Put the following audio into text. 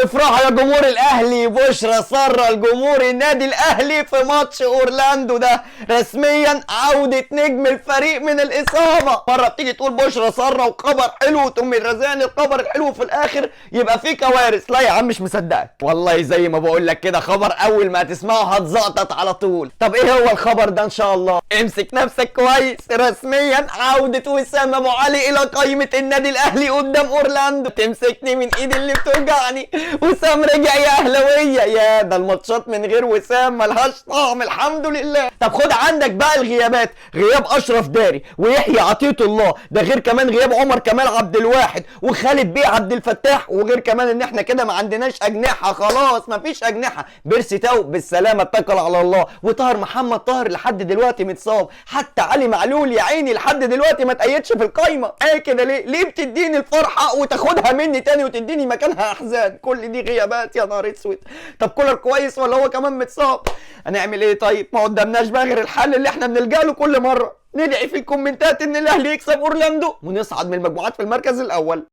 افرحوا يا جمهور الاهلي، بشرى ساره الجمهور النادي الاهلي في ماتش اورلاندو ده رسميا عوده نجم الفريق من الاصابه. مره بتيجي تقول بشرى ساره وخبر حلو وتقوم رزاني الخبر الحلو في الاخر يبقى فيه كوارث. لا يا عم مش مصدقك والله، زي ما بقول لك كده خبر اول ما تسمعه هتزقطط على طول. طب ايه هو الخبر ده؟ ان شاء الله امسك نفسك كويس، رسميا عوده وسام ابو علي الى قائمه النادي الاهلي قدام اورلاندو. تمسكني من ايدي اللي بتوجعني. وسام رجع يا اهلاويه، يا ده الماتشات من غير وسام ملهاش طعم الحمد لله. طب خد عندك بقى الغيابات، غياب اشرف داري ويحيى عطيه الله، ده غير كمان غياب عمر كمال عبد الواحد وخالد بيه عبد الفتاح، وغير كمان ان احنا كده ما عندناش اجنحه، خلاص ما فيش اجنحه. بيرسي تاو بالسلامه اتكل على الله، وطاهر محمد طاهر لحد دلوقتي متصاب، حتى علي معلول يا عيني لحد دلوقتي ما تأيدش في القايمه. ايه كده ليه بتديني الفرحه وتاخدها مني تاني وتديني مكانها احزان؟ كل دي غيابات يا نهار اسود. طب كولر كويس ولا هو كمان متصاب؟ هنعمل ايه طيب؟ ما قدامناش بقى غير الحل اللي احنا بنلجأ له كل مره، ندعي في الكومنتات ان الاهلي يكسب اورلاندو ونصعد من المجموعات في المركز الاول.